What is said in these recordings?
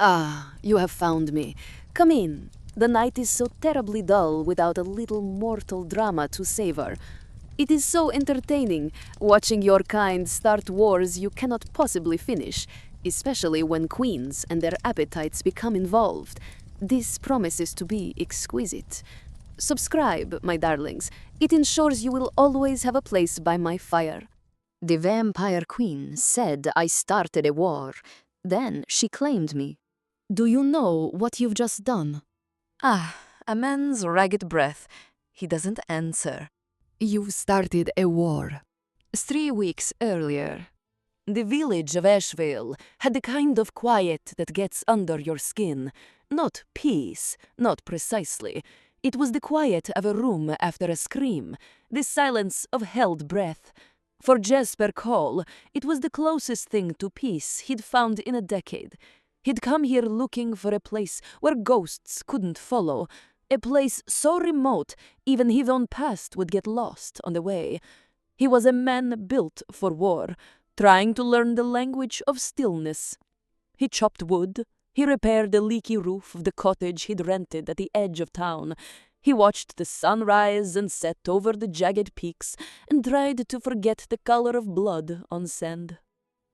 Ah, you have found me. Come in. The night is so terribly dull without a little mortal drama to savor. It is so entertaining watching your kind start wars you cannot possibly finish, especially when queens and their appetites become involved. This promises to be exquisite. Subscribe, my darlings. It ensures you will always have a place by my fire. The vampire queen said I started a war. Then she claimed me. Do you know what you've just done? Ah, a man's ragged breath. He doesn't answer. You've started a war. 3 weeks earlier. The village of Asheville had the kind of quiet that gets under your skin. Not peace, not precisely. It was the quiet of a room after a scream, the silence of held breath. For Jasper Cole, it was the closest thing to peace he'd found in a decade. He'd come here looking for a place where ghosts couldn't follow, a place so remote even his own past would get lost on the way. He was a man built for war, trying to learn the language of stillness. He chopped wood. He repaired the leaky roof of the cottage he'd rented at the edge of town. He watched the sun rise and set over the jagged peaks and tried to forget the color of blood on sand.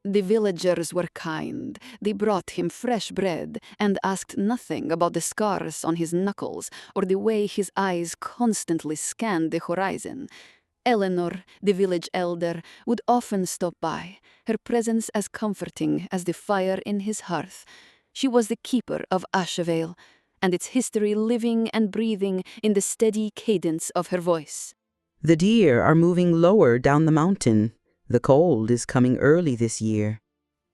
The villagers were kind. They brought him fresh bread and asked nothing about the scars on his knuckles or the way his eyes constantly scanned the horizon. Eleanor, the village elder, would often stop by, her presence as comforting as the fire in his hearth. She was the keeper of Asheville, and its history living and breathing in the steady cadence of her voice. The deer are moving lower down the mountain. The cold is coming early this year.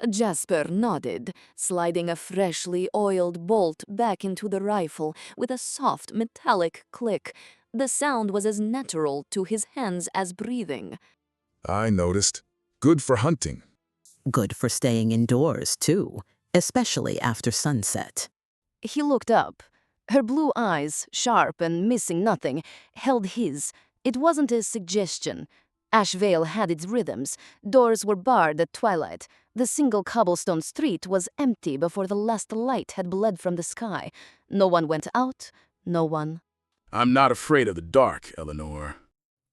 Jasper nodded, sliding a freshly oiled bolt back into the rifle with a soft metallic click. The sound was as natural to his hands as breathing. I noticed. Good for hunting. Good for staying indoors, too, especially after sunset. He looked up. Her blue eyes, sharp and missing nothing, held his. It wasn't a suggestion. Asheville had its rhythms. Doors were barred at twilight. The single cobblestone street was empty before the last light had bled from the sky. No one went out. No one. I'm not afraid of the dark, Eleanor.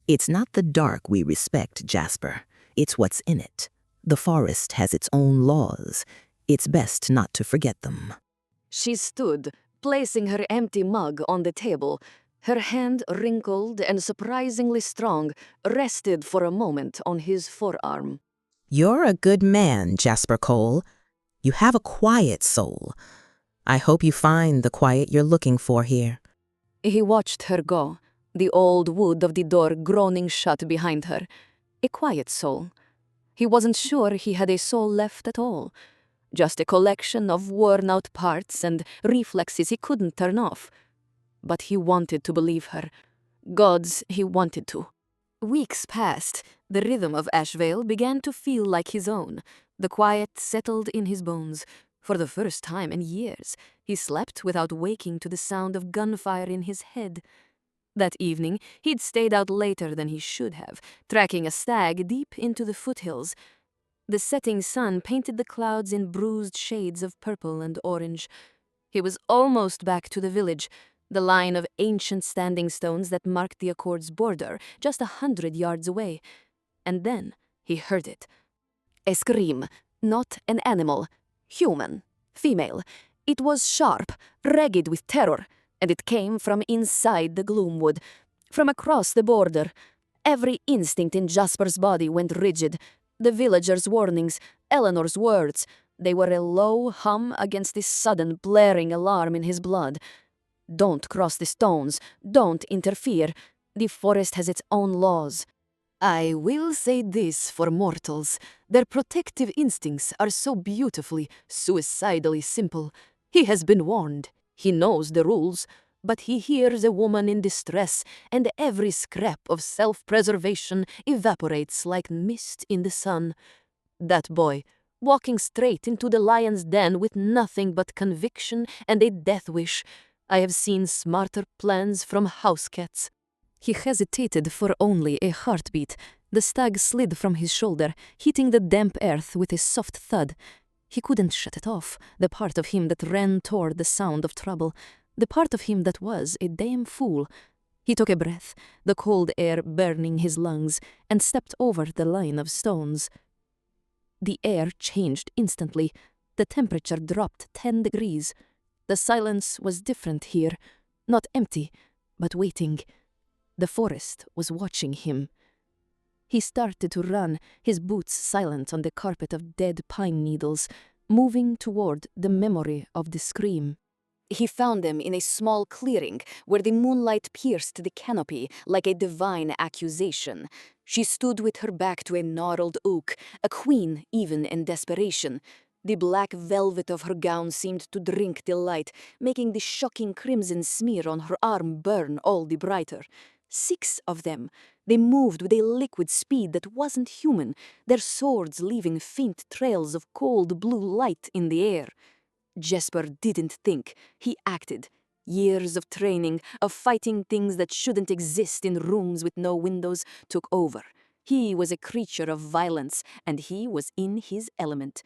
It's not the dark we respect, Jasper. It's what's in it. The forest has its own laws. It's best not to forget them. She stood, placing her empty mug on the table. Her hand, wrinkled and surprisingly strong, rested for a moment on his forearm. You're a good man, Jasper Cole. You have a quiet soul. I hope you find the quiet you're looking for here. He watched her go, the old wood of the door groaning shut behind her. A quiet soul. He wasn't sure he had a soul left at all. Just a collection of worn-out parts and reflexes he couldn't turn off. But he wanted to believe her. Gods, he wanted to. Weeks passed. The rhythm of Asheville began to feel like his own. The quiet settled in his bones. For the first time in years, he slept without waking to the sound of gunfire in his head. That evening, he'd stayed out later than he should have, tracking a stag deep into the foothills. The setting sun painted the clouds in bruised shades of purple and orange. He was almost back to the village, the line of ancient standing stones that marked the accord's border, just 100 yards away. And then he heard it. A scream, not an animal. Human, female. It was sharp, ragged with terror, and it came from inside the gloomwood, from across the border. Every instinct in Jasper's body went rigid. The villagers' warnings, Eleanor's words, they were a low hum against the sudden blaring alarm in his blood. Don't cross the stones, don't interfere. The forest has its own laws. I will say this for mortals. Their protective instincts are so beautifully, suicidally simple. He has been warned. He knows the rules. But he hears a woman in distress, and every scrap of self-preservation evaporates like mist in the sun. That boy, walking straight into the lion's den with nothing but conviction and a death wish. I have seen smarter plans from house cats. He hesitated for only a heartbeat. The stag slid from his shoulder, hitting the damp earth with a soft thud. He couldn't shut it off, the part of him that ran toward the sound of trouble, the part of him that was a damn fool. He took a breath, the cold air burning his lungs, and stepped over the line of stones. The air changed instantly. The temperature dropped 10 degrees. The silence was different here, not empty, but waiting. The forest was watching him. He started to run, his boots silent on the carpet of dead pine needles, moving toward the memory of the scream. He found them in a small clearing where the moonlight pierced the canopy like a divine accusation. She stood with her back to a gnarled oak, a queen even in desperation. The black velvet of her gown seemed to drink the light, making the shocking crimson smear on her arm burn all the brighter. 6 of them. They moved with a liquid speed that wasn't human, their swords leaving faint trails of cold blue light in the air. Jasper didn't think, he acted. Years of training, of fighting things that shouldn't exist in rooms with no windows, took over. He was a creature of violence, and he was in his element.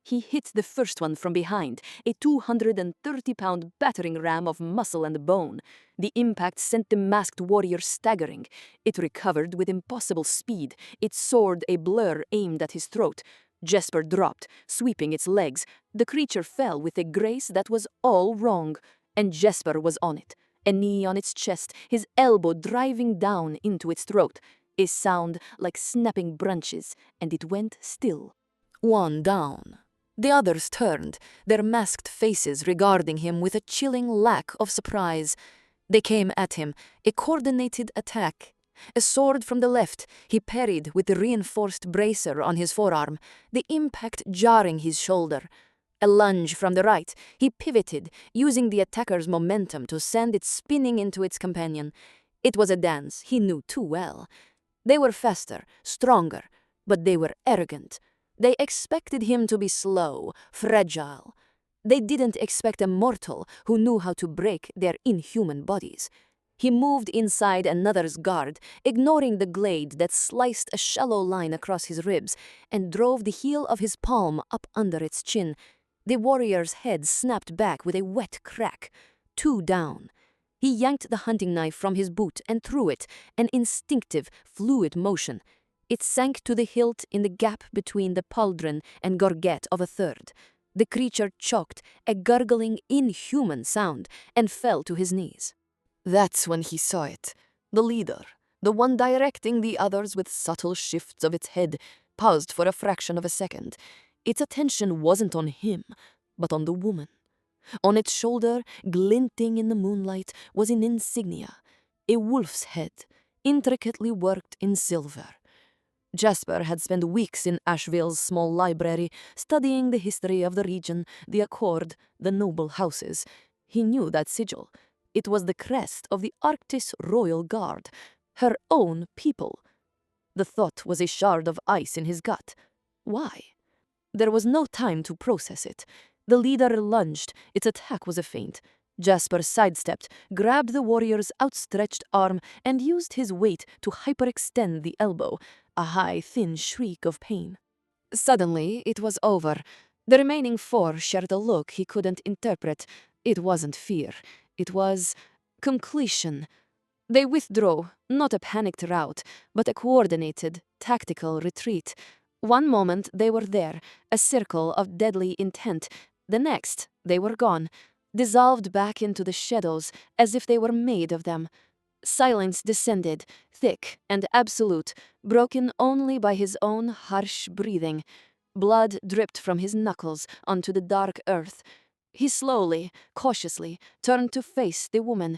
He hit the first one from behind, a 230-pound battering ram of muscle and bone. The impact sent the masked warrior staggering. It recovered with impossible speed, its sword a blur aimed at his throat. Jasper dropped, sweeping its legs. The creature fell with a grace that was all wrong, and Jasper was on it, a knee on its chest, his elbow driving down into its throat. A sound like snapping branches, and it went still. One down. The others turned, their masked faces regarding him with a chilling lack of surprise. They came at him, a coordinated attack. A sword from the left, he parried with the reinforced bracer on his forearm, the impact jarring his shoulder. A lunge from the right, he pivoted, using the attacker's momentum to send it spinning into its companion. It was a dance he knew too well. They were faster, stronger, but they were arrogant. They expected him to be slow, fragile. They didn't expect a mortal who knew how to break their inhuman bodies. He moved inside another's guard, ignoring the glade that sliced a shallow line across his ribs, and drove the heel of his palm up under its chin. The warrior's head snapped back with a wet crack. 2 down. He yanked the hunting knife from his boot and threw it, an instinctive, fluid motion. It sank to the hilt in the gap between the pauldron and gorget of a third. The creature choked, a gurgling, inhuman sound, and fell to his knees. That's when he saw it. The leader, the one directing the others with subtle shifts of its head, paused for a fraction of a second. Its attention wasn't on him, but on the woman. On its shoulder, glinting in the moonlight, was an insignia, a wolf's head, intricately worked in silver. Jasper had spent weeks in Asheville's small library, studying the history of the region, the accord, the noble houses. He knew that sigil. It was the crest of the Arctis Royal Guard, her own people. The thought was a shard of ice in his gut. Why? There was no time to process it. The leader lunged. Its attack was a feint. Jasper sidestepped, grabbed the warrior's outstretched arm, and used his weight to hyperextend the elbow, a high, thin shriek of pain. Suddenly, it was over. The remaining 4 shared a look he couldn't interpret. It wasn't fear. It was completion. They withdrew, not a panicked rout, but a coordinated, tactical retreat. One moment they were there, a circle of deadly intent. The next, they were gone, dissolved back into the shadows as if they were made of them. Silence descended, thick and absolute, broken only by his own harsh breathing. Blood dripped from his knuckles onto the dark earth. He slowly, cautiously, turned to face the woman.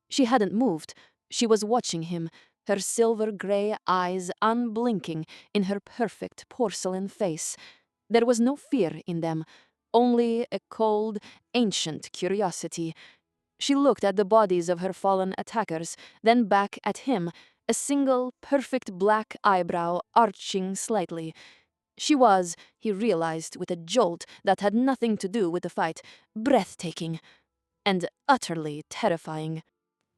She hadn't moved. She was watching him, her silver-gray eyes unblinking in her perfect porcelain face. There was no fear in them, only a cold, ancient curiosity. She looked at the bodies of her fallen attackers, then back at him, a single, perfect black eyebrow arching slightly. She was, he realized with a jolt that had nothing to do with the fight, breathtaking and utterly terrifying.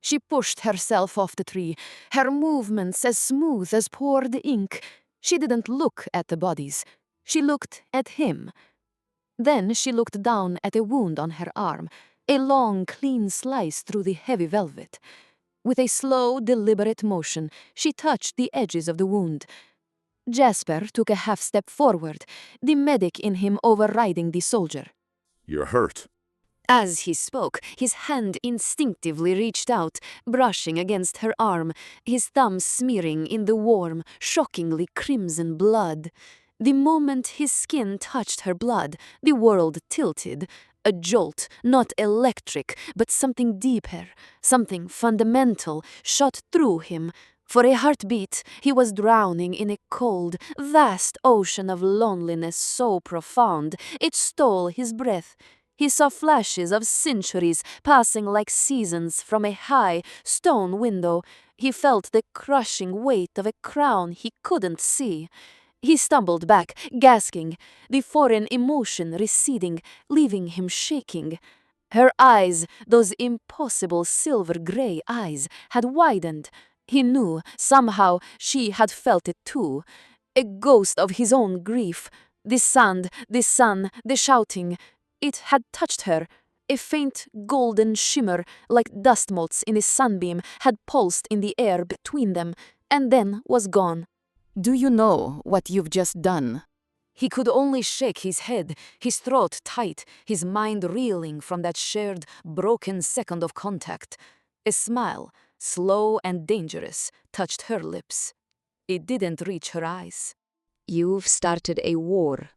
She pushed herself off the tree, her movements as smooth as poured ink. She didn't look at the bodies. She looked at him. Then she looked down at a wound on her arm, a long, clean slice through the heavy velvet. With a slow, deliberate motion, she touched the edges of the wound. Jasper took a half step forward, the medic in him overriding the soldier. You're hurt. As he spoke, his hand instinctively reached out, brushing against her arm, his thumb smearing in the warm, shockingly crimson blood. The moment his skin touched her blood, the world tilted. A jolt, not electric, but something deeper, something fundamental, shot through him. For a heartbeat, he was drowning in a cold, vast ocean of loneliness so profound it stole his breath. He saw flashes of centuries passing like seasons from a high, stone window. He felt the crushing weight of a crown he couldn't see. He stumbled back, gasping, the foreign emotion receding, leaving him shaking. Her eyes, those impossible silver-gray eyes, had widened. He knew, somehow, she had felt it too. A ghost of his own grief. The sand, the sun, the shouting. It had touched her. A faint golden shimmer, like dust motes in a sunbeam, had pulsed in the air between them, and then was gone. Do you know what you've just done? He could only shake his head, his throat tight, his mind reeling from that shared, broken second of contact. A smile, slow and dangerous, touched her lips. It didn't reach her eyes. You've started a war.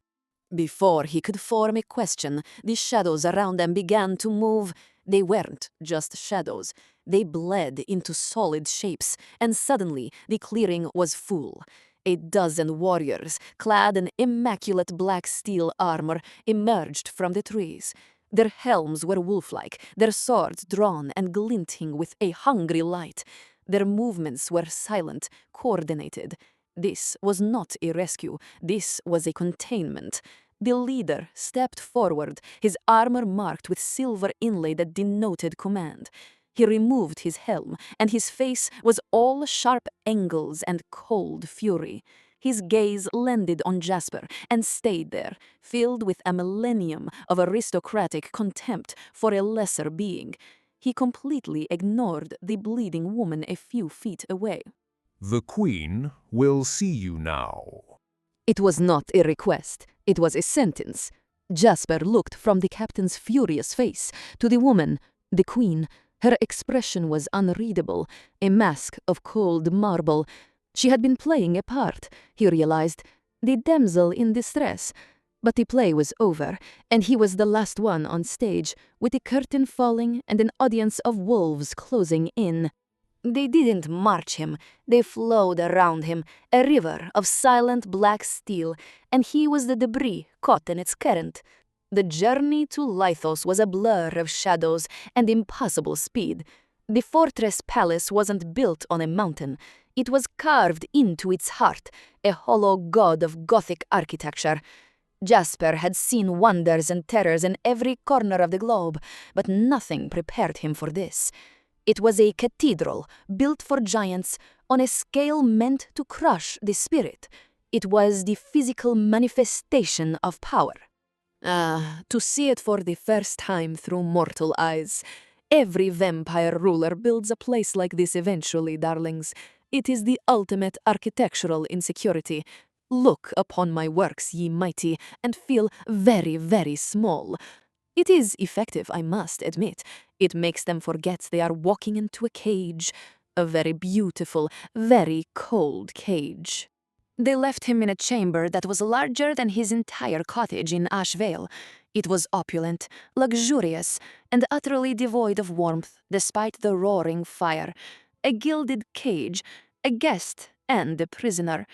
Before he could form a question, the shadows around them began to move. They weren't just shadows. They bled into solid shapes, and suddenly the clearing was full. A dozen warriors, clad in immaculate black steel armor, emerged from the trees. Their helms were wolf-like, their swords drawn and glinting with a hungry light. Their movements were silent, coordinated. This was not a rescue. This was a containment. The leader stepped forward, his armor marked with silver inlay that denoted command. He removed his helm, and his face was all sharp angles and cold fury. His gaze landed on Jasper and stayed there, filled with a millennium of aristocratic contempt for a lesser being. He completely ignored the bleeding woman a few feet away. The Queen will see you now. It was not a request. It was a sentence. Jasper looked from the captain's furious face to the woman, the Queen. Her expression was unreadable, a mask of cold marble. She had been playing a part, he realized, the damsel in distress. But the play was over, and he was the last one on stage, with the curtain falling and an audience of wolves closing in. They didn't march him, they flowed around him, a river of silent black steel, and he was the debris caught in its current. The journey to Lythos was a blur of shadows and impossible speed. The fortress palace wasn't built on a mountain. It was carved into its heart, a hollow god of Gothic architecture. Jasper had seen wonders and terrors in every corner of the globe, but nothing prepared him for this. It was a cathedral built for giants on a scale meant to crush the spirit. It was the physical manifestation of power. To see it for the first time through mortal eyes. Every vampire ruler builds a place like this eventually, darlings. It is the ultimate architectural insecurity. Look upon my works, ye mighty, and feel very, very small. It is effective, I must admit. It makes them forget they are walking into a cage. A very beautiful, very cold cage. They left him in a chamber that was larger than his entire cottage in Ashvale. It was opulent, luxurious, and utterly devoid of warmth, despite the roaring fire. A gilded cage, a guest and a prisoner.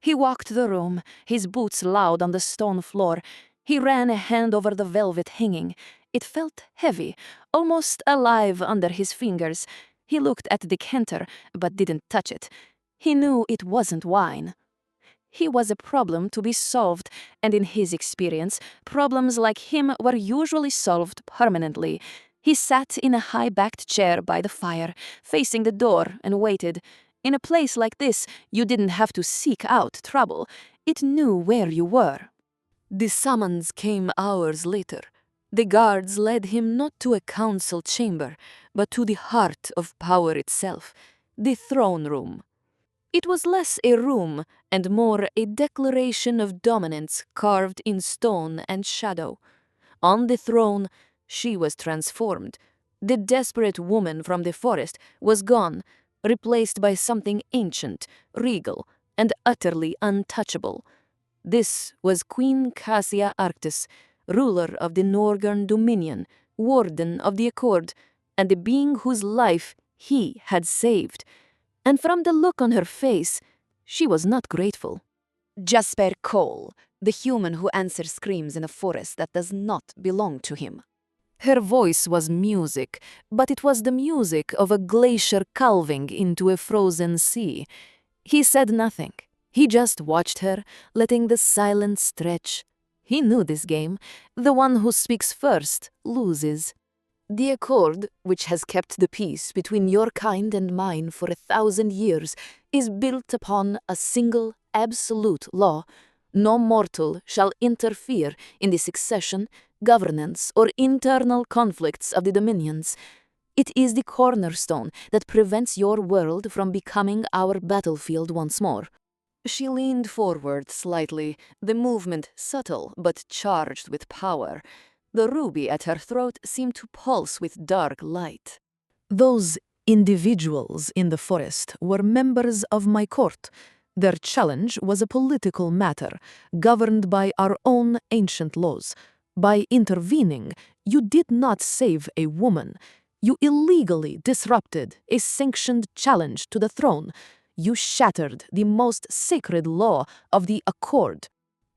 He walked the room, his boots loud on the stone floor. He ran a hand over the velvet hanging. It felt heavy, almost alive under his fingers. He looked at the decanter, but didn't touch it. He knew it wasn't wine. He was a problem to be solved, and in his experience, problems like him were usually solved permanently. He sat in a high-backed chair by the fire, facing the door, and waited. In a place like this, you didn't have to seek out trouble. It knew where you were. The summons came hours later. The guards led him not to a council chamber, but to the heart of power itself, the throne room. It was less a room and more a declaration of dominance carved in stone and shadow. On the throne, she was transformed. The desperate woman from the forest was gone, replaced by something ancient, regal, and utterly untouchable. This was Queen Cassia Arctis, ruler of the Northern Dominion, warden of the Accord, and the being whose life he had saved. And from the look on her face, she was not grateful. Jasper Cole, the human who answers screams in a forest that does not belong to him. Her voice was music, but it was the music of a glacier calving into a frozen sea. He said nothing. He just watched her, letting the silence stretch. He knew this game. The one who speaks first loses. The accord, which has kept the peace between your kind and mine for 1,000 years, is built upon a single, absolute law. No mortal shall interfere in the succession, governance, or internal conflicts of the dominions. It is the cornerstone that prevents your world from becoming our battlefield once more. She leaned forward slightly, the movement subtle but charged with power. The ruby at her throat seemed to pulse with dark light. Those individuals in the forest were members of my court. Their challenge was a political matter, governed by our own ancient laws. By intervening, you did not save a woman. You illegally disrupted a sanctioned challenge to the throne. You shattered the most sacred law of the Accord.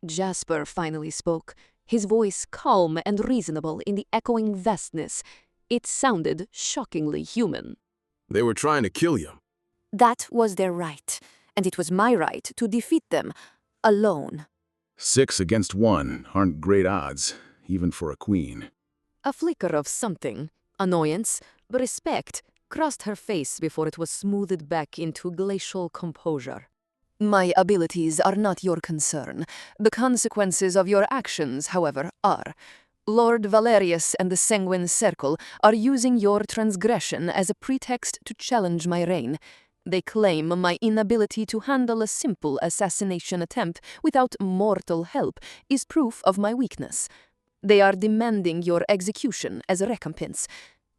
Jasper finally spoke, his voice calm and reasonable in the echoing vastness. It sounded shockingly human. They were trying to kill you. That was their right, and it was my right to defeat them, alone. 6 against 1 aren't great odds, even for a queen. A flicker of something, annoyance, respect, crossed her face before it was smoothed back into glacial composure. My abilities are not your concern. The consequences of your actions, however, are. Lord Valerius and the Sanguine Circle are using your transgression as a pretext to challenge my reign. They claim my inability to handle a simple assassination attempt without mortal help is proof of my weakness. They are demanding your execution as a recompense.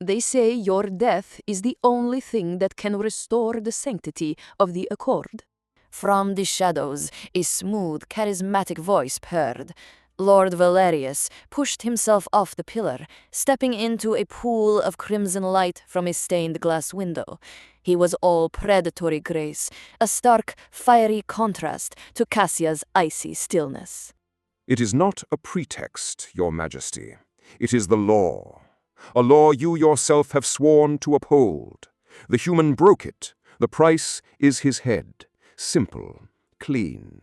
They say your death is the only thing that can restore the sanctity of the Accord. From the shadows, a smooth, charismatic voice purred. Lord Valerius pushed himself off the pillar, stepping into a pool of crimson light from a stained glass window. He was all predatory grace, a stark, fiery contrast to Cassia's icy stillness. It is not a pretext, Your Majesty. It is the law. A law you yourself have sworn to uphold. The human broke it. The price is his head. Simple, clean.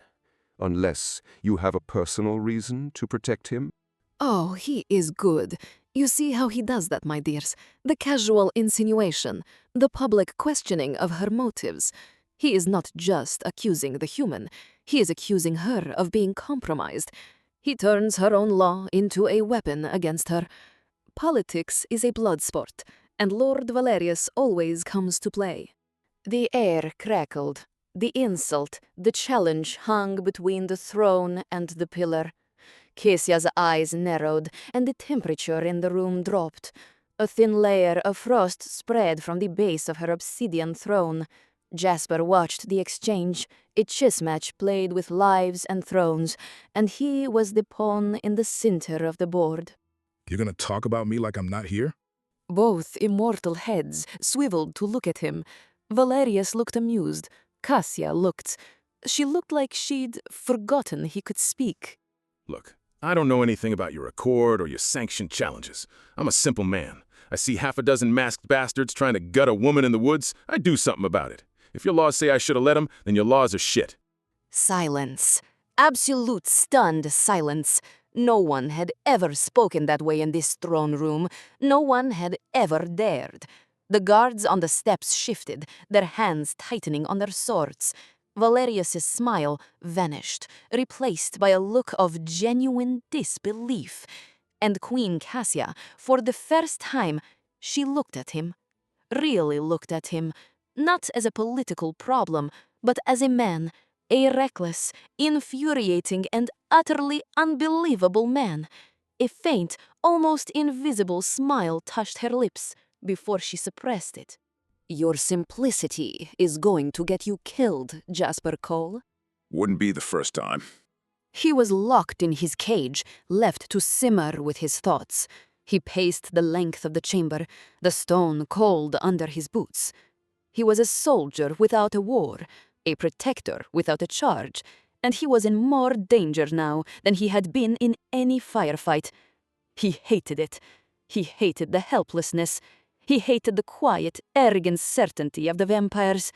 Unless you have a personal reason to protect him? Oh, he is good. You see how he does that, my dears. The casual insinuation, the public questioning of her motives. He is not just accusing the human. He is accusing her of being compromised. He turns her own law into a weapon against her. Politics is a blood sport, and Lord Valerius always comes to play. The air crackled. The insult, the challenge hung between the throne and the pillar. Cassia's eyes narrowed, and the temperature in the room dropped. A thin layer of frost spread from the base of her obsidian throne. Jasper watched the exchange, a chess match played with lives and thrones, and he was the pawn in the center of the board. You're gonna talk about me like I'm not here? Both immortal heads swiveled to look at him. Valerius looked amused. Cassia looked. She looked like she'd forgotten he could speak. Look, I don't know anything about your accord or your sanctioned challenges. I'm a simple man. I see half a dozen masked bastards trying to gut a woman in the woods. I do something about it. If your laws say I should have let them, then your laws are shit. Silence. Absolute stunned silence. No one had ever spoken that way in this throne room. No one had ever dared. The guards on the steps shifted, their hands tightening on their swords. Valerius's smile vanished, replaced by a look of genuine disbelief. And Queen Cassia, for the first time, she looked at him, really looked at him, not as a political problem, but as a man, a reckless, infuriating, and utterly unbelievable man. A faint, almost invisible smile touched her lips before she suppressed it. Your simplicity is going to get you killed, Jasper Cole. Wouldn't be the first time. He was locked in his cage, left to simmer with his thoughts. He paced the length of the chamber, the stone cold under his boots. He was a soldier without a war, a protector without a charge, and he was in more danger now than he had been in any firefight. He hated it. He hated the helplessness. He hated the quiet, arrogant certainty of the vampires.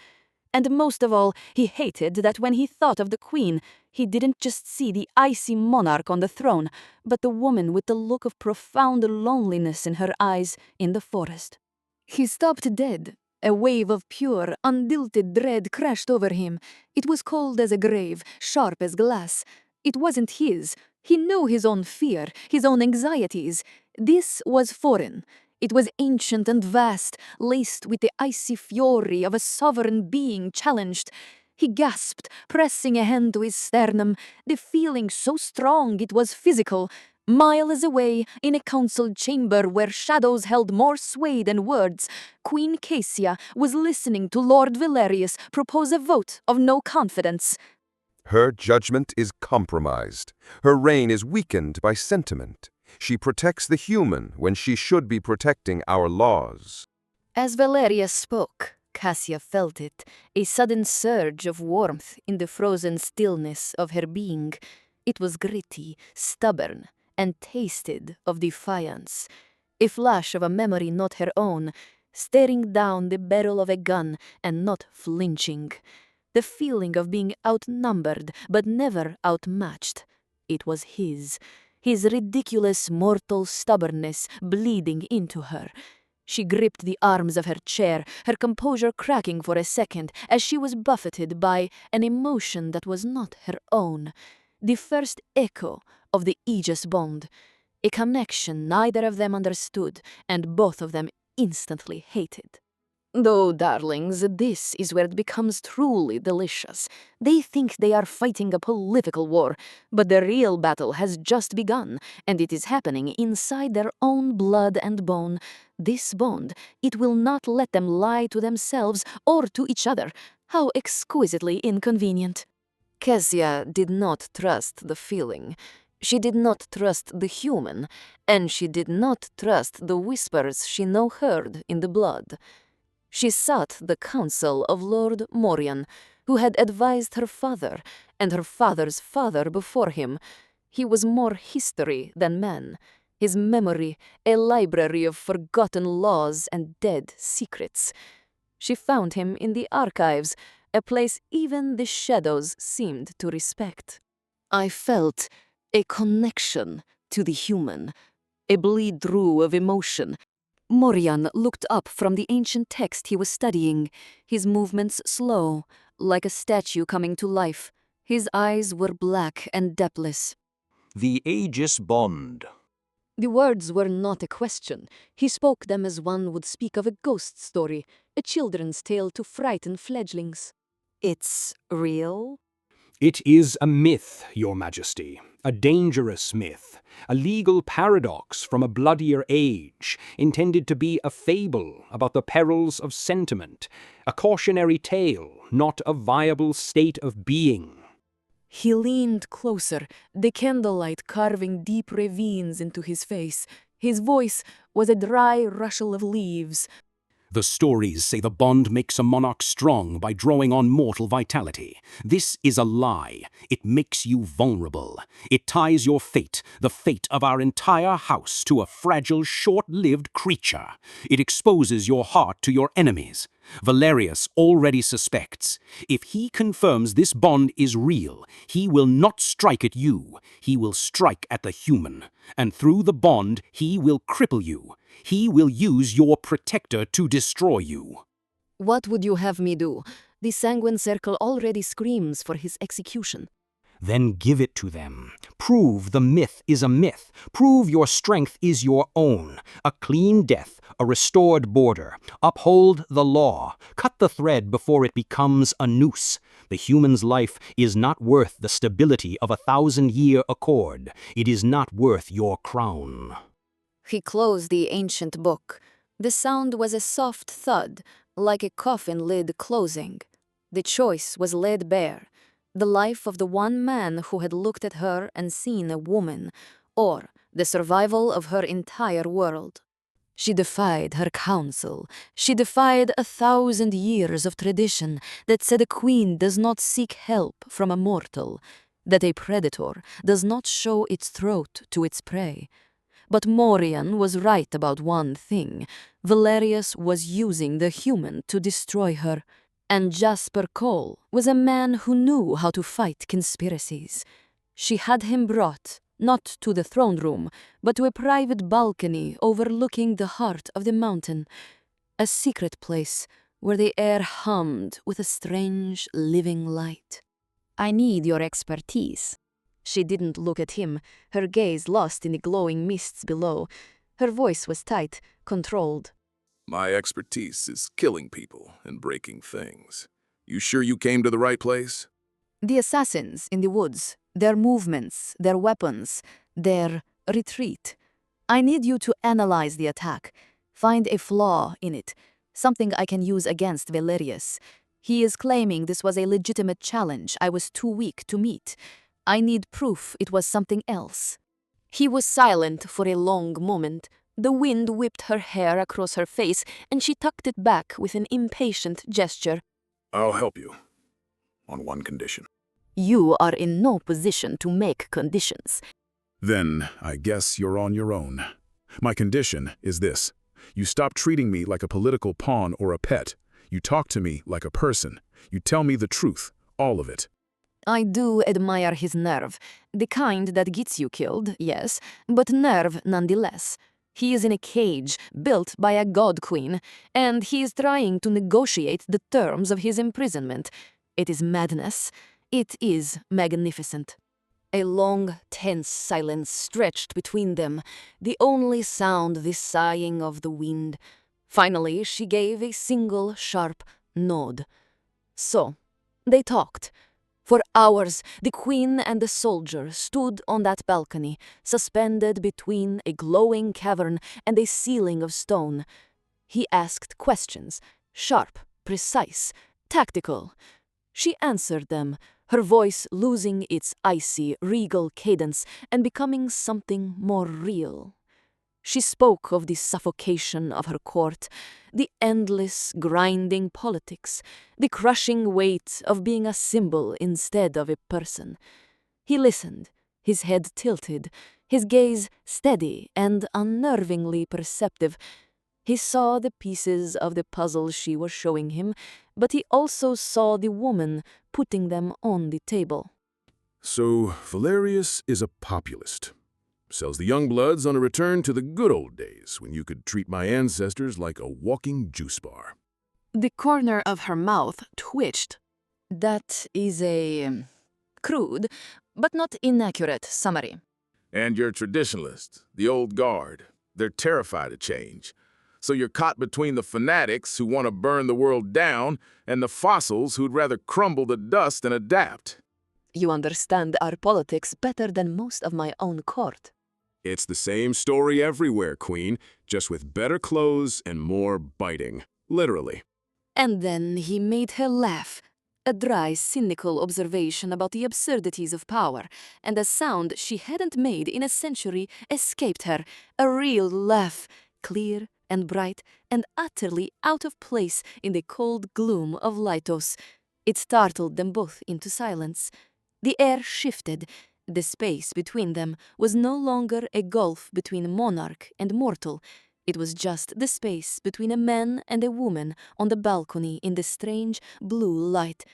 And most of all, he hated that when he thought of the queen, he didn't just see the icy monarch on the throne, but the woman with the look of profound loneliness in her eyes in the forest. He stopped dead. A wave of pure, undilted dread crashed over him. It was cold as a grave, sharp as glass. It wasn't his. He knew his own fear, his own anxieties. This was foreign. It was ancient and vast, laced with the icy fury of a sovereign being challenged. He gasped, pressing a hand to his sternum, the feeling so strong it was physical. Miles away, in a council chamber where shadows held more sway than words, Queen Cassia was listening to Lord Valerius propose a vote of no confidence. Her judgment is compromised. Her reign is weakened by sentiment. She protects the human when she should be protecting our laws. As Valerius spoke, Cassia felt it, a sudden surge of warmth in the frozen stillness of her being. It was gritty, stubborn, and tasted of defiance. A flash of a memory not her own, staring down the barrel of a gun and not flinching. The feeling of being outnumbered but never outmatched. It was his ridiculous mortal stubbornness bleeding into her. She gripped the arms of her chair, her composure cracking for a second as she was buffeted by an emotion that was not her own. The first echo of the Aegis bond, a connection neither of them understood and both of them instantly hated. Though, darlings, this is where it becomes truly delicious. They think they are fighting a political war, but the real battle has just begun, and it is happening inside their own blood and bone. This bond, it will not let them lie to themselves or to each other. How exquisitely inconvenient. Cassia did not trust the feeling. She did not trust the human, and she did not trust the whispers she now heard in the blood. She sought the counsel of Lord Morian, who had advised her father and her father's father before him. He was more history than man, his memory a library of forgotten laws and dead secrets. She found him in the archives, a place even the shadows seemed to respect. I felt a connection to the human, a bleed-through of emotion. Morian looked up from the ancient text he was studying, his movements slow, like a statue coming to life. His eyes were black and depthless. The Aegis Bond. The words were not a question. He spoke them as one would speak of a ghost story, a children's tale to frighten fledglings. It's real? It is a myth, Your Majesty, a dangerous myth, a legal paradox from a bloodier age, intended to be a fable about the perils of sentiment, a cautionary tale, not a viable state of being. He leaned closer, the candlelight carving deep ravines into his face. His voice was a dry rustle of leaves. The stories say the bond makes a monarch strong by drawing on mortal vitality. This is a lie. It makes you vulnerable. It ties your fate, the fate of our entire house, to a fragile, short-lived creature. It exposes your heart to your enemies. Valerius already suspects. If he confirms this bond is real, he will not strike at you. He will strike at the human. And through the bond, he will cripple you. He will use your protector to destroy you. What would you have me do? The sanguine circle already screams for his execution. Then give it to them. Prove the myth is a myth. Prove your strength is your own. A clean death, a restored border. Uphold the law. Cut the thread before it becomes a noose. The human's life is not worth the stability of 1,000-year accord. It is not worth your crown. He closed the ancient book. The sound was a soft thud, like a coffin lid closing. The choice was laid bare. The life of the one man who had looked at her and seen a woman, or the survival of her entire world. She defied her counsel. She defied 1,000 years of tradition that said a queen does not seek help from a mortal, that a predator does not show its throat to its prey. But Morian was right about one thing. Valerius was using the human to destroy her. And Jasper Cole was a man who knew how to fight conspiracies. She had him brought, not to the throne room, but to a private balcony overlooking the heart of the mountain, a secret place where the air hummed with a strange, living light. I need your expertise. She didn't look at him, her gaze lost in the glowing mists below. Her voice was tight, controlled. My expertise is killing people and breaking things. You sure you came to the right place? The assassins in the woods, their movements, their weapons, their retreat. I need you to analyze the attack, find a flaw in it, something I can use against Valerius. He is claiming this was a legitimate challenge I was too weak to meet. I need proof it was something else. He was silent for a long moment. The wind whipped her hair across her face, and she tucked it back with an impatient gesture. I'll help you. On one condition. You are in no position to make conditions. Then I guess you're on your own. My condition is this. You stop treating me like a political pawn or a pet. You talk to me like a person. You tell me the truth, all of it. I do admire his nerve. The kind that gets you killed, yes, but nerve nonetheless. He is in a cage built by a god queen, and he is trying to negotiate the terms of his imprisonment. It is madness. It is magnificent. A long, tense silence stretched between them, the only sound the sighing of the wind. Finally, she gave a single, sharp nod. So, they talked. For hours, the queen and the soldier stood on that balcony, suspended between a glowing cavern and a ceiling of stone. He asked questions, sharp, precise, tactical. She answered them, her voice losing its icy, regal cadence and becoming something more real. She spoke of the suffocation of her court, the endless, grinding politics, the crushing weight of being a symbol instead of a person. He listened, his head tilted, his gaze steady and unnervingly perceptive. He saw the pieces of the puzzle she was showing him, but he also saw the woman putting them on the table. So, Valerius is a populist. Sells the young bloods on a return to the good old days when you could treat my ancestors like a walking juice bar. The corner of her mouth twitched. That is a crude, but not inaccurate summary. And your traditionalists, the old guard, they're terrified of change. So you're caught between the fanatics who want to burn the world down and the fossils who'd rather crumble to dust and adapt. You understand our politics better than most of my own court. It's the same story everywhere, Queen, just with better clothes and more biting. Literally. And then he made her laugh. A dry, cynical observation about the absurdities of power, and a sound she hadn't made in a century escaped her. A real laugh, clear and bright and utterly out of place in the cold gloom of Lytos. It startled them both into silence. The air shifted. The space between them was no longer a gulf between monarch and mortal. It was just the space between a man and a woman on the balcony in the strange blue light.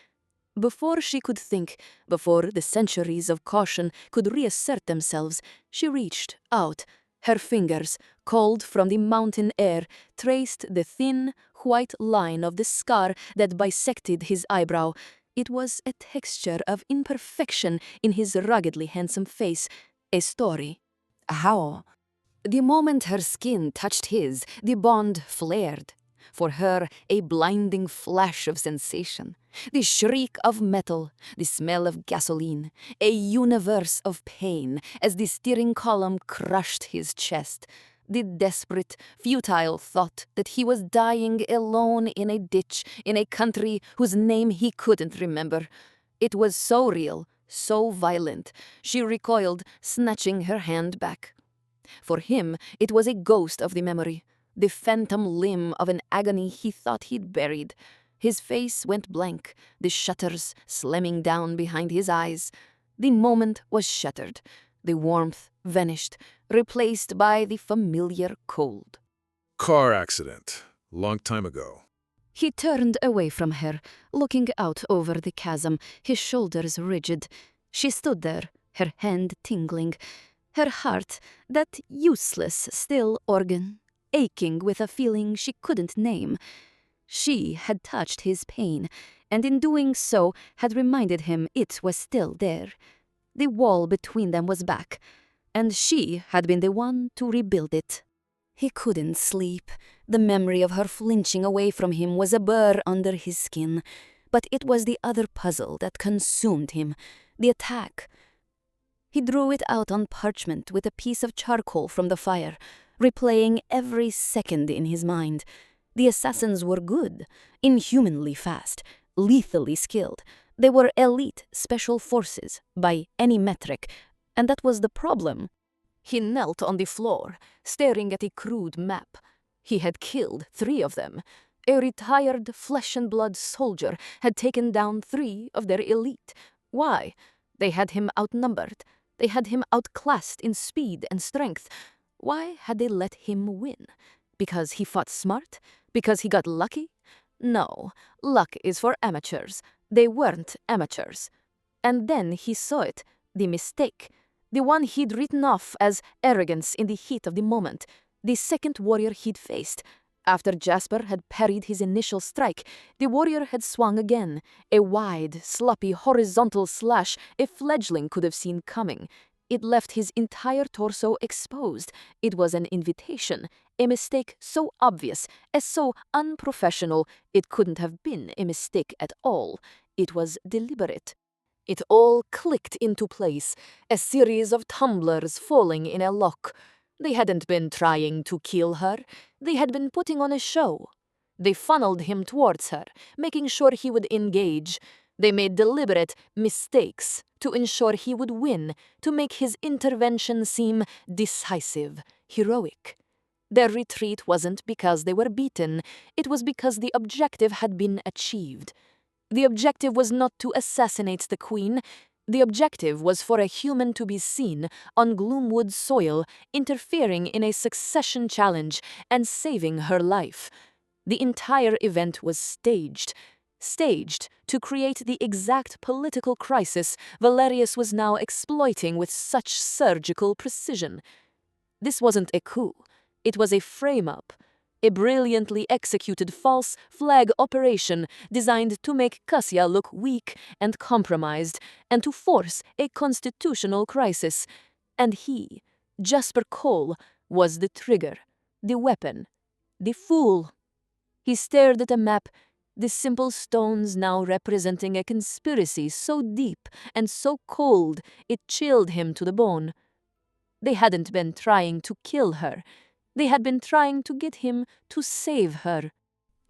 Before she could think, before the centuries of caution could reassert themselves, she reached out, Her fingers, cold from the mountain air, traced the thin, white line of the scar that bisected his eyebrow. It was a texture of imperfection in his ruggedly handsome face, a story. How? The moment her skin touched his, the bond flared. For her, a blinding flash of sensation. The shriek of metal, the smell of gasoline, a universe of pain as the steering column crushed his chest. The desperate, futile thought that he was dying alone in a ditch in a country whose name he couldn't remember. It was so real, so violent. She recoiled, snatching her hand back. For him, it was a ghost of the memory, the phantom limb of an agony he thought he'd buried. His face went blank, the shutters slamming down behind his eyes. The moment was shattered. The warmth vanished, replaced by the familiar cold. Car accident. Long time ago. He turned away from her, looking out over the chasm, his shoulders rigid. She stood there, her hand tingling, her heart, that useless, still organ, aching with a feeling she couldn't name. She had touched his pain, and in doing so had reminded him it was still there. The wall between them was back, and she had been the one to rebuild it. He couldn't sleep. The memory of her flinching away from him was a burr under his skin, but it was the other puzzle that consumed him, the attack. He drew it out on parchment with a piece of charcoal from the fire, replaying every second in his mind. The assassins were good, inhumanly fast, lethally skilled. They were elite special forces, by any metric, and that was the problem. He knelt on the floor, staring at a crude map. He had killed 3 of them. A retired flesh-and-blood soldier had taken down 3 of their elite. Why? They had him outnumbered. They had him outclassed in speed and strength. Why had they let him win? Because he fought smart? Because he got lucky? No, luck is for amateurs. They weren't amateurs. And then he saw it, the mistake. The one he'd written off as arrogance in the heat of the moment. The second warrior he'd faced. After Jasper had parried his initial strike, the warrior had swung again. A wide, sloppy, horizontal slash a fledgling could have seen coming. It left his entire torso exposed. It was an invitation, a mistake so obvious, as so unprofessional, it couldn't have been a mistake at all. It was deliberate. It all clicked into place, a series of tumblers falling in a lock. They hadn't been trying to kill her. They had been putting on a show. They funneled him towards her, making sure he would engage. They made deliberate mistakes to ensure he would win, to make his intervention seem decisive, heroic. Their retreat wasn't because they were beaten. It was because the objective had been achieved. The objective was not to assassinate the queen. The objective was for a human to be seen on Gloomwood soil, interfering in a succession challenge and saving her life. The entire event was staged to create the exact political crisis Valerius was now exploiting with such surgical precision. This wasn't a coup. It was a frame-up. A brilliantly executed false flag operation designed to make Cassia look weak and compromised, and to force a constitutional crisis. And he, Jasper Cole, was the trigger, the weapon, the fool. He stared at a map, the simple stones now representing a conspiracy so deep and so cold it chilled him to the bone. They hadn't been trying to kill her. They had been trying to get him to save her.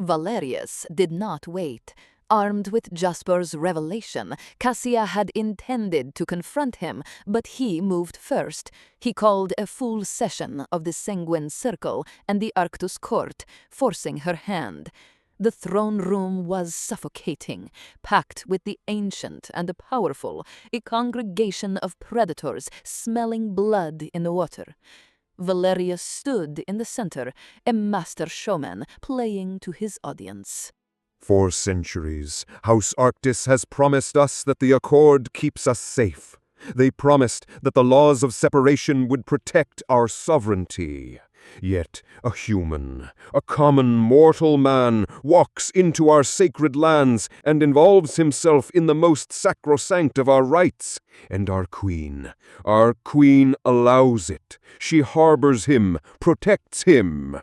Valerius did not wait. Armed with Jasper's revelation, Cassia had intended to confront him, but he moved first. He called a full session of the Sanguine Circle and the Arctus Court, forcing her hand. The throne room was suffocating, packed with the ancient and the powerful, a congregation of predators smelling blood in the water. Valerius stood in the center, a master showman playing to his audience. For centuries, House Arctis has promised us that the Accord keeps us safe. They promised that the laws of separation would protect our sovereignty. Yet a human, a common mortal man, walks into our sacred lands and involves himself in the most sacrosanct of our rights. And our queen allows it. She harbors him, protects him.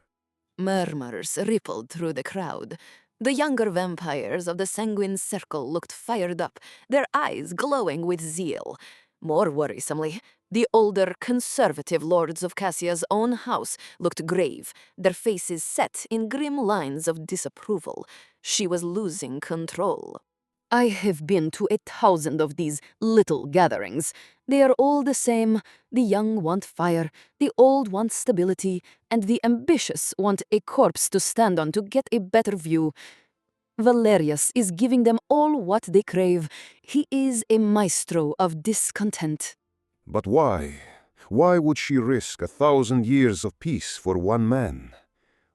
Murmurs rippled through the crowd. The younger vampires of the sanguine circle looked fired up, their eyes glowing with zeal. More worrisomely, the older, conservative lords of Cassia's own house looked grave, their faces set in grim lines of disapproval. She was losing control. I have been to 1,000 of these little gatherings. They are all the same. The young want fire, the old want stability, and the ambitious want a corpse to stand on to get a better view. Valerius is giving them all what they crave. He is a maestro of discontent. But why? Why would she risk 1,000 years of peace for one man?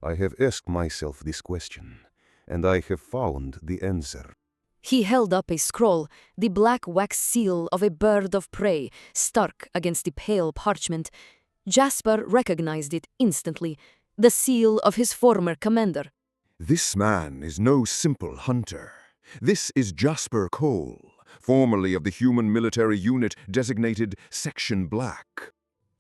I have asked myself this question, and I have found the answer. He held up a scroll, the black wax seal of a bird of prey, stark against the pale parchment. Jasper recognized it instantly, the seal of his former commander. This man is no simple hunter. This is Jasper Cole, formerly of the human military unit designated Section Black.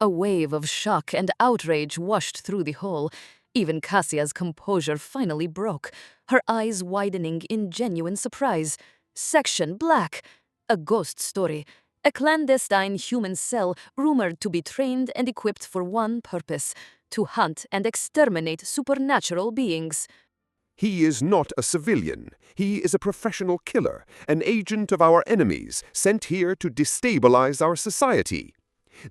A wave of shock and outrage washed through the hall. Even Cassia's composure finally broke, her eyes widening in genuine surprise. Section Black! A ghost story. A clandestine human cell rumored to be trained and equipped for one purpose: to hunt and exterminate supernatural beings. He is not a civilian. He is a professional killer, an agent of our enemies, sent here to destabilize our society.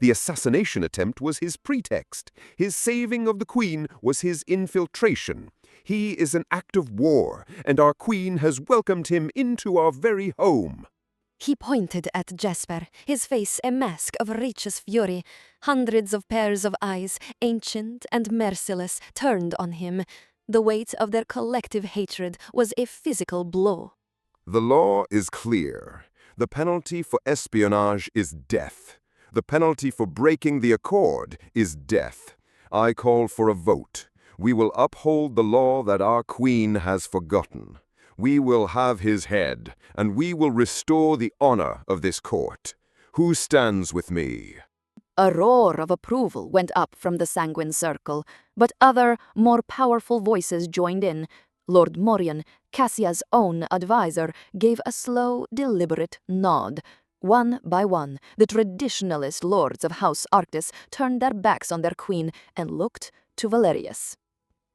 The assassination attempt was his pretext. His saving of the Queen was his infiltration. He is an act of war, and our Queen has welcomed him into our very home. He pointed at Jasper, his face a mask of righteous fury. Hundreds of pairs of eyes, ancient and merciless, turned on him. The weight of their collective hatred was a physical blow. The law is clear. The penalty for espionage is death. The penalty for breaking the accord is death. I call for a vote. We will uphold the law that our Queen has forgotten. We will have his head, and we will restore the honor of this court. Who stands with me? A roar of approval went up from the sanguine circle, but other, more powerful voices joined in. Lord Morion, Cassia's own advisor, gave a slow, deliberate nod. One by one, the traditionalist lords of House Arctis turned their backs on their queen and looked to Valerius.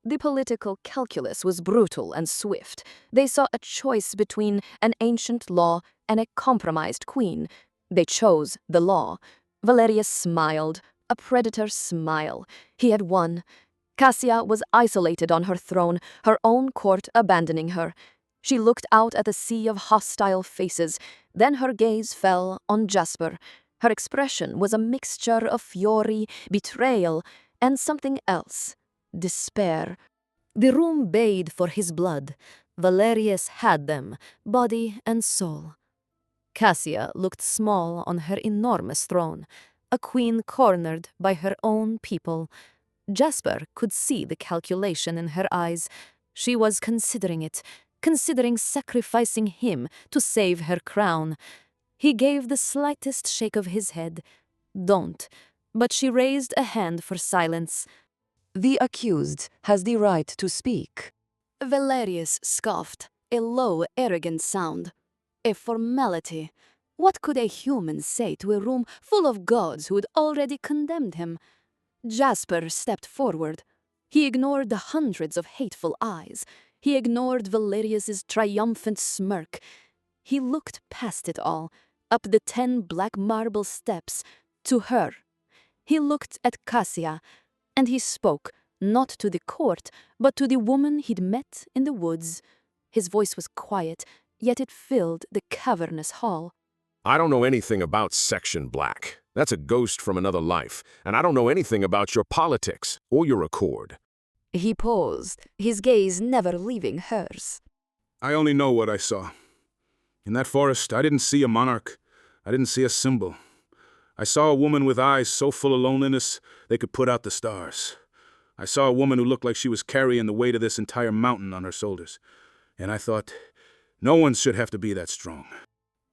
The political calculus was brutal and swift. They saw a choice between an ancient law and a compromised queen. They chose the law. Valerius smiled, a predator's smile. He had won. Cassia was isolated on her throne, her own court abandoning her. She looked out at a sea of hostile faces. Then her gaze fell on Jasper. Her expression was a mixture of fury, betrayal, and something else: despair. The room bayed for his blood. Valerius had them, body and soul. Cassia looked small on her enormous throne, a queen cornered by her own people. Jasper could see the calculation in her eyes. She was considering it, considering sacrificing him to save her crown. He gave the slightest shake of his head. Don't. But she raised a hand for silence. The accused has the right to speak. Valerius scoffed, a low, arrogant sound. A formality. What could a human say to a room full of gods who had already condemned him? Jasper stepped forward. He ignored the hundreds of hateful eyes. He ignored Valerius's triumphant smirk. He looked past it all, up the 10 black marble steps, to her. He looked at Cassia, and he spoke, not to the court, but to the woman he'd met in the woods. His voice was quiet, yet it filled the cavernous hall. I don't know anything about Section Black. That's a ghost from another life, and I don't know anything about your politics or your accord. He paused, his gaze never leaving hers. I only know what I saw. In that forest, I didn't see a monarch. I didn't see a symbol. I saw a woman with eyes so full of loneliness they could put out the stars. I saw a woman who looked like she was carrying the weight of this entire mountain on her shoulders. And I thought, no one should have to be that strong.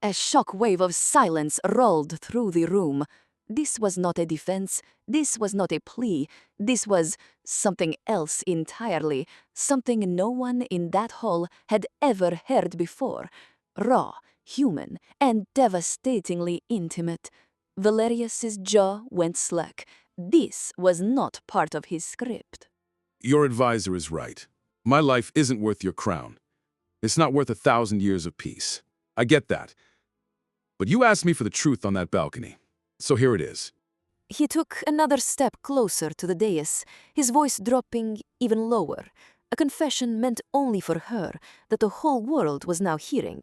A shock wave of silence rolled through the room. This was not a defense. This was not a plea. This was something else entirely, something no one in that hall had ever heard before. Raw, human, and devastatingly intimate. Valerius's jaw went slack. This was not part of his script. Your advisor is right. My life isn't worth your crown. It's not worth 1,000 years of peace. I get that. But you asked me for the truth on that balcony. So here it is. He took another step closer to the dais, his voice dropping even lower. A confession meant only for her, that the whole world was now hearing.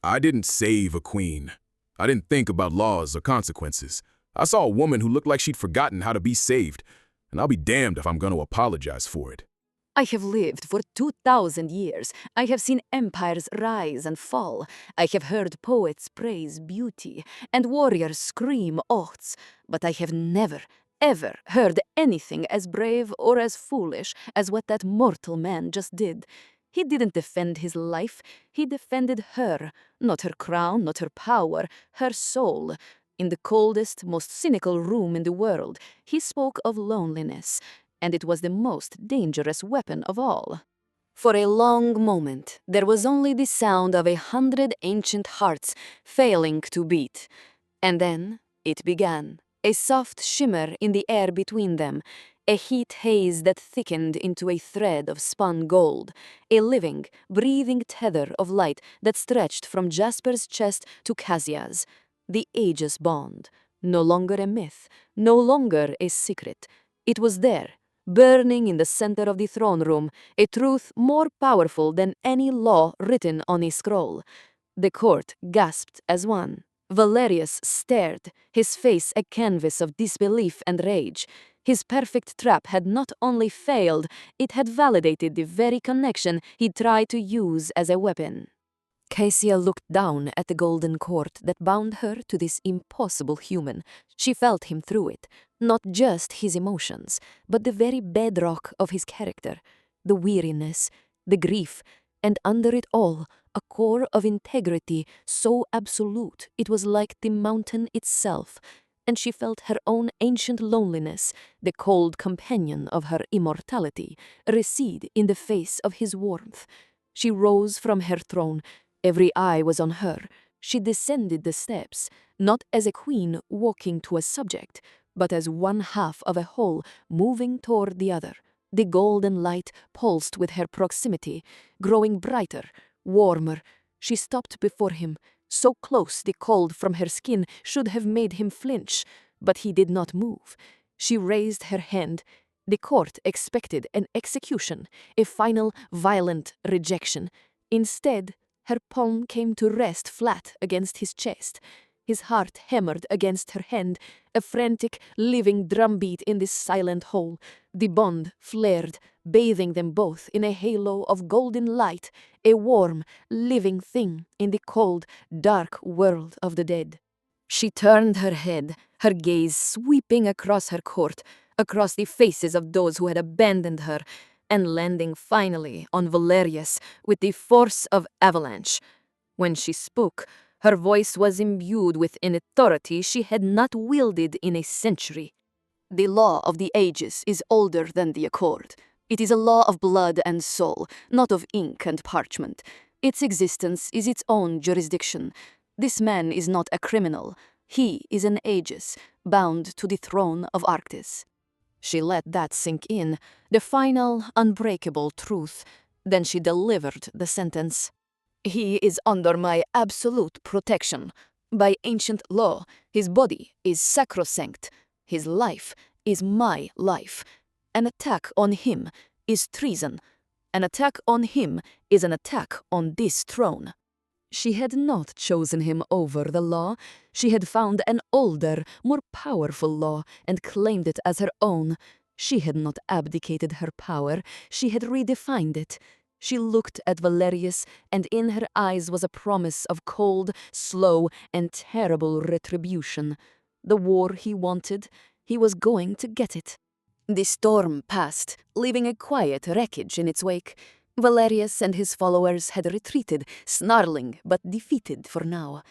I didn't save a queen. I didn't think about laws or consequences. I saw a woman who looked like she'd forgotten how to be saved, and I'll be damned if I'm going to apologize for it. I have lived for 2,000 years. I have seen empires rise and fall. I have heard poets praise beauty and warriors scream oaths. But I have never, ever heard anything as brave or as foolish as what that mortal man just did. He didn't defend his life. He defended her. Not her crown, not her power, her soul. In the coldest, most cynical room in the world, he spoke of loneliness. And it was the most dangerous weapon of all. For a long moment, there was only the sound of 100 ancient hearts failing to beat. And then it began, a soft shimmer in the air between them, a heat haze that thickened into a thread of spun gold, a living, breathing tether of light that stretched from Jasper's chest to Cassia's. The aegis bond, no longer a myth, no longer a secret. It was there, burning in the center of the throne room, a truth more powerful than any law written on a scroll. The court gasped as one. Valerius stared, his face a canvas of disbelief and rage. His perfect trap had not only failed, it had validated the very connection he tried to use as a weapon. Cassia looked down at the golden cord that bound her to this impossible human. She felt him through it, not just his emotions, but the very bedrock of his character, the weariness, the grief, and under it all, a core of integrity so absolute it was like the mountain itself, and she felt her own ancient loneliness, the cold companion of her immortality, recede in the face of his warmth. She rose from her throne. Every eye was on her. She descended the steps, not as a queen walking to a subject, but as one half of a whole moving toward the other. The golden light pulsed with her proximity, growing brighter, warmer. She stopped before him, so close the cold from her skin should have made him flinch, but he did not move. She raised her hand. The court expected an execution, a final, violent rejection. Instead, her palm came to rest flat against his chest. His heart hammered against her hand, a frantic, living drumbeat in this silent hole. The bond flared, bathing them both in a halo of golden light, a warm, living thing in the cold, dark world of the dead. She turned her head, her gaze sweeping across her court, across the faces of those who had abandoned her, and landing finally on Valerius with the force of avalanche. When she spoke, her voice was imbued with an authority she had not wielded in a century. The law of the ages is older than the accord. It is a law of blood and soul, not of ink and parchment. Its existence is its own jurisdiction. This man is not a criminal. He is an aegis, bound to the throne of Arctis. She let that sink in, the final, unbreakable truth. Then she delivered the sentence. He is under my absolute protection. By ancient law, his body is sacrosanct. His life is my life. An attack on him is treason. An attack on him is an attack on this throne. She had not chosen him over the law. She had found an older, more powerful law and claimed it as her own. She had not abdicated her power. She had redefined it. She looked at Valerius, and in her eyes was a promise of cold, slow, and terrible retribution. the war he wanted. He was going to get it. The storm passed, leaving a quiet wreckage in its wake. Valerius and his followers had retreated, snarling but defeated for now.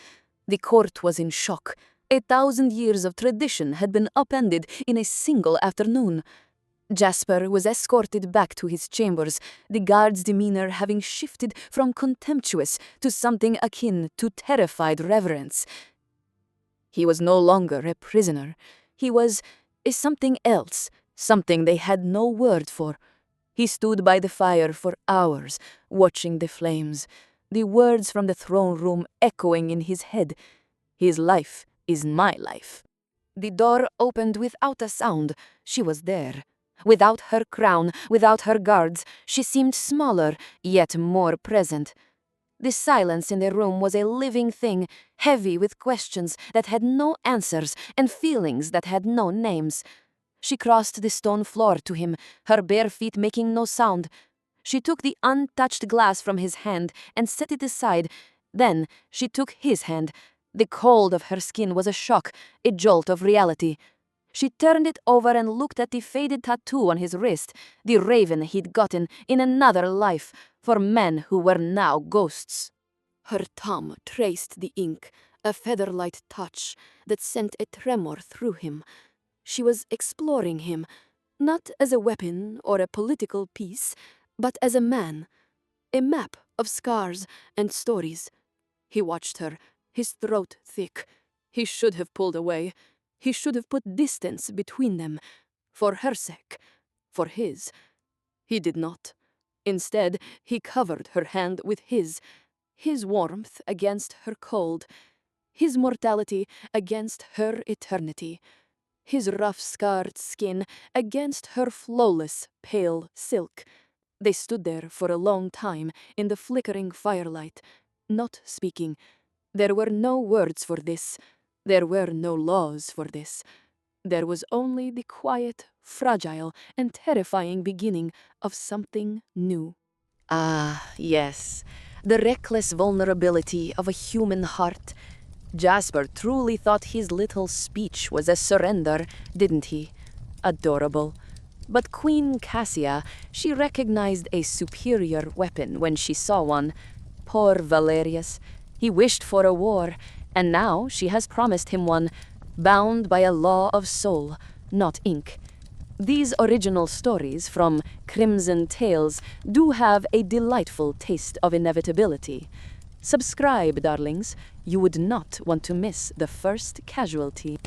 The court was in shock. 1,000 years of tradition had been upended in a single afternoon. Jasper was escorted back to his chambers, the guard's demeanor having shifted from contemptuous to something akin to terrified reverence. He was no longer a prisoner. He was something else, something they had no word for. He stood by the fire for hours, watching the flames, the words from the throne room echoing in his head. His life is my life. The door opened without a sound. She was there. Without her crown, without her guards, she seemed smaller, yet more present. The silence in the room was a living thing, heavy with questions that had no answers and feelings that had no names. She crossed the stone floor to him, her bare feet making no sound. She took the untouched glass from his hand and set it aside. Then she took his hand. The cold of her skin was a shock, a jolt of reality. She turned it over and looked at the faded tattoo on his wrist, the raven he'd gotten in another life for men who were now ghosts. Her thumb traced the ink, a feather-light touch that sent a tremor through him. She was exploring him, not as a weapon or a political piece, but as a man, a map of scars and stories. He watched her, his throat thick. He should have pulled away. He should have put distance between them, for her sake, for his. He did not. Instead, he covered her hand with his warmth against her cold, his mortality against her eternity, his rough scarred skin against her flawless, pale silk. They stood there for a long time in the flickering firelight, not speaking. There were no words for this. There were no laws for this. There was only the quiet, fragile, and terrifying beginning of something new. Ah, yes, the reckless vulnerability of a human heart. Jasper truly thought his little speech was a surrender, didn't he? Adorable. But Queen Cassia, she recognized a superior weapon when she saw one. Poor Valerius. He wished for a war, and now she has promised him one, bound by a law of soul, not ink. These original stories from Crimson Tales do have a delightful taste of inevitability. Subscribe, darlings. You would not want to miss the first casualty.